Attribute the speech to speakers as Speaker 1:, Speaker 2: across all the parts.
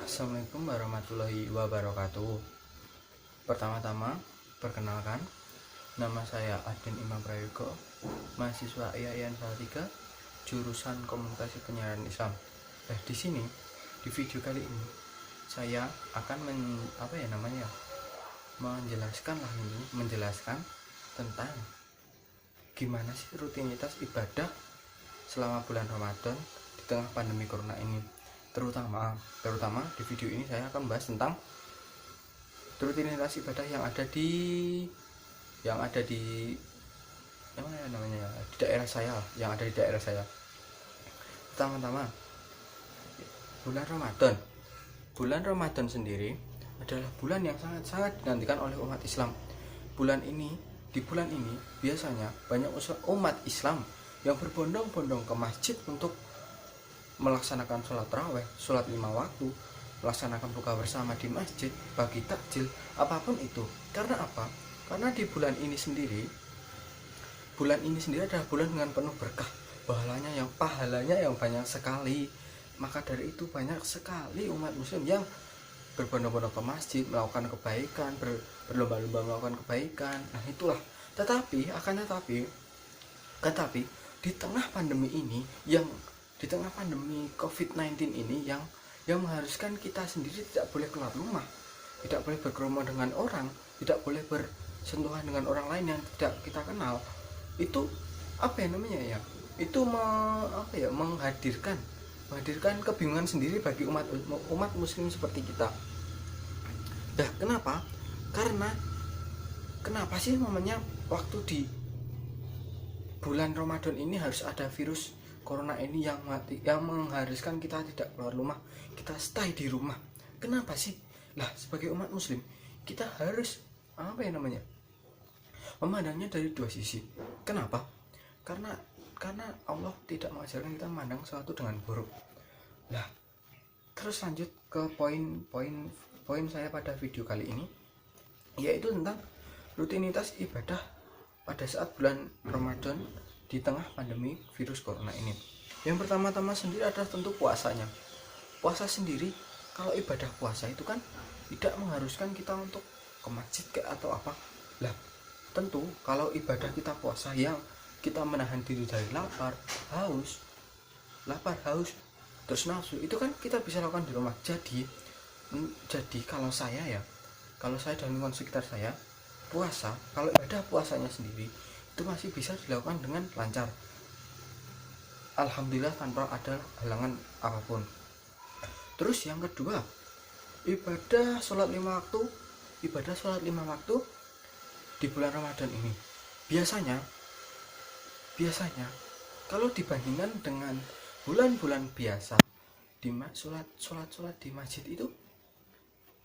Speaker 1: Assalamualaikum warahmatullahi wabarakatuh. Pertama-tama, perkenalkan, nama saya Adin Imam Prayogo, mahasiswa IAIN Salatiga, jurusan Komunikasi Penyiaran Islam. Di sini, di video kali ini, saya akan menjelaskan tentang gimana sih rutinitas ibadah selama bulan Ramadan di tengah pandemi corona ini. Terutama di video ini saya akan membahas tentang rutinitas ibadah yang ada di daerah saya, Pertama-tama, bulan Ramadan sendiri adalah bulan yang sangat dinantikan oleh umat Islam. Di bulan ini biasanya banyak umat Islam yang berbondong-bondong ke masjid untuk melaksanakan sholat tarawih, sholat 5 waktu, melaksanakan buka bersama di masjid, bagi takjil, apapun itu. Karena apa? Karena di bulan ini sendiri adalah bulan dengan penuh berkah, pahalanya yang banyak sekali. Maka dari itu banyak sekali umat muslim yang berbondong-bondong ke masjid melakukan kebaikan, berlomba-lomba melakukan kebaikan. Nah itulah. Tetapi di tengah pandemi ini, di tengah pandemi COVID-19 ini yang mengharuskan kita sendiri tidak boleh keluar rumah, tidak boleh berkerumun dengan orang, tidak boleh bersentuhan dengan orang lain yang tidak kita kenal. Itu menghadirkan kebingungan sendiri bagi umat muslim seperti kita. Kenapa sih waktu di bulan Ramadan ini harus ada virus corona ini yang mengharuskan kita tidak keluar rumah, kita stay di rumah? Kenapa sih? Sebagai umat muslim kita harus memandangnya dari dua sisi. Kenapa? Karena Allah tidak mengajarkan kita memandang sesuatu dengan buruk. Terus lanjut ke poin saya pada video kali ini, yaitu tentang rutinitas ibadah pada saat bulan Ramadan di tengah pandemi virus corona ini. Yang pertama-tama sendiri adalah tentu puasanya. Puasa sendiri, kalau ibadah puasa itu kan tidak mengharuskan kita untuk ke masjid atau apa. Tentu kalau ibadah kita puasa yang kita menahan diri dari lapar, haus, terus nafsu, itu kan kita bisa lakukan di rumah. Jadi kalau saya dan lingkungan sekitar saya, kalau ibadah puasanya sendiri itu masih bisa dilakukan dengan lancar, alhamdulillah, tanpa ada halangan apapun. Terus yang kedua, ibadah sholat 5 waktu di bulan Ramadan ini biasanya kalau dibandingkan dengan bulan-bulan biasa, sholat di masjid itu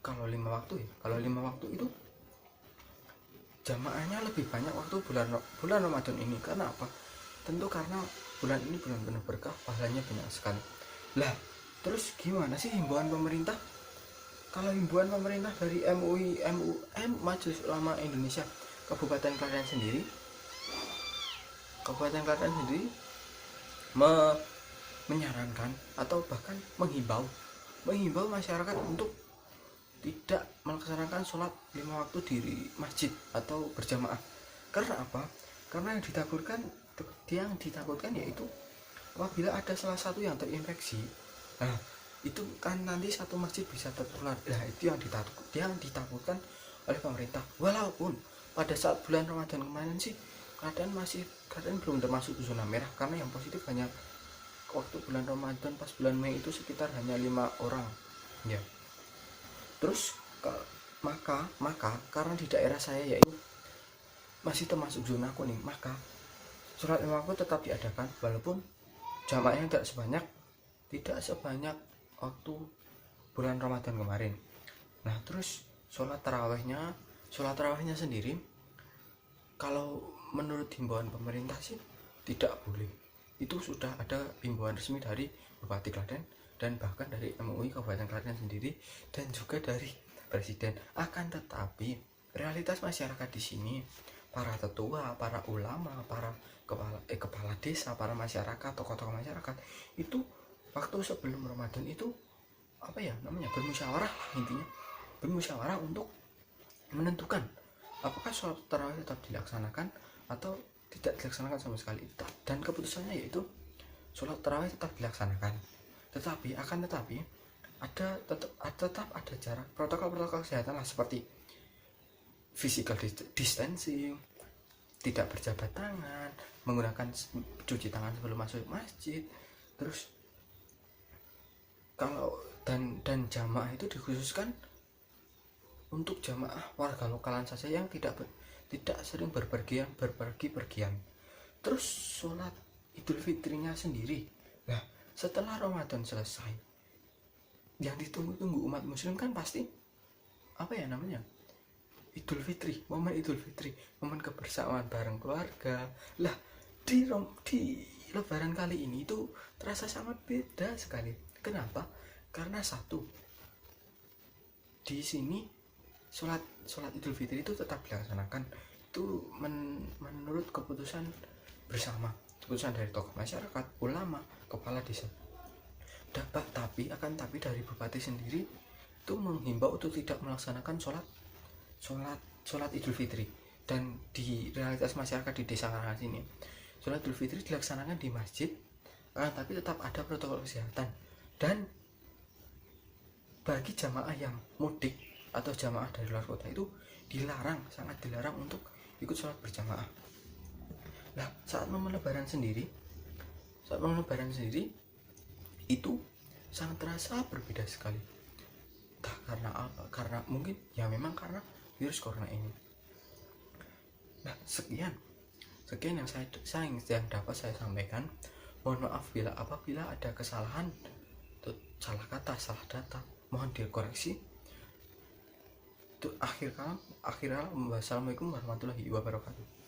Speaker 1: kalau 5 waktu itu jamaahnya lebih banyak waktu bulan Ramadan ini. Karena apa? Tentu karena bulan ini bulan penuh berkah, pahalanya banyak sekali. Terus gimana sih himbauan pemerintah? Kalau himbauan pemerintah dari MUI Majelis Ulama Indonesia Kabupaten Klaten sendiri menyarankan atau bahkan menghimbau masyarakat untuk tidak melaksanakan sholat 5 waktu di masjid atau berjamaah. Karena apa? Karena yang ditakutkan yaitu apabila ada salah satu yang terinfeksi, itu kan nanti satu masjid bisa tertular. Itu yang ditakutkan oleh pemerintah. Walaupun pada saat bulan Ramadan kemarin sih keadaan belum termasuk zona merah, karena yang positif hanya waktu bulan Ramadan pas bulan Mei itu sekitar hanya 5 orang ya. Terus maka karena di daerah saya yaitu masih termasuk zona kuning, maka sholat 5 waktu tetap diadakan walaupun jamaahnya tidak sebanyak waktu bulan Ramadan kemarin. Terus sholat tarawihnya sendiri, kalau menurut himbauan pemerintah sih tidak boleh. Itu sudah ada himbauan resmi dari Bupati Klaten dan bahkan dari MUI Kabupaten Klaten sendiri dan juga dari Presiden. Akan tetapi realitas masyarakat di sini, para tetua, para ulama, para kepala desa, para masyarakat, tokoh-tokoh masyarakat itu waktu sebelum Ramadan itu apa ya namanya, bermusyawarah, intinya bermusyawarah untuk menentukan apakah sholat tarawih tetap dilaksanakan atau tidak dilaksanakan sama sekali. Dan keputusannya yaitu sholat tarawih tetap dilaksanakan, tetapi tetap ada jarak, protokol kesehatan lah, seperti physical distancing, tidak berjabat tangan, menggunakan cuci tangan sebelum masuk masjid. Terus kalau dan jamaah itu dikhususkan untuk jamaah warga lokalan saja yang tidak sering berpergian. Terus sholat Idul Fitrinya sendiri, nah setelah Ramadan selesai, yang ditunggu-tunggu umat muslim kan pasti apa ya namanya, Idul Fitri, momen kebersamaan bareng keluarga. Lah di Lebaran kali ini itu terasa sangat beda sekali. Kenapa? Karena satu, di sini sholat Idul Fitri itu tetap dilaksanakan, itu menurut keputusan bersama, keputusan dari tokoh masyarakat, ulama, kepala desa. Tapi dari bupati sendiri itu menghimbau untuk tidak melaksanakan sholat Idul Fitri. Dan di realitas masyarakat di desa Karangas ini, sholat Idul Fitri dilaksanakan di masjid, tapi tetap ada protokol kesehatan. Dan bagi jamaah yang mudik atau jamaah dari luar kota itu sangat dilarang untuk ikut sholat berjamaah. Nah, saat momen lebaran sendiri itu sangat terasa berbeda sekali. Karena apa? Karena mungkin ya memang karena virus corona ini. Nah, sekian yang dapat saya sampaikan. Mohon maaf apabila ada kesalahan, salah kata, salah data, mohon dikoreksi. Itu akhir kalam. Wassalamualaikum warahmatullahi wabarakatuh.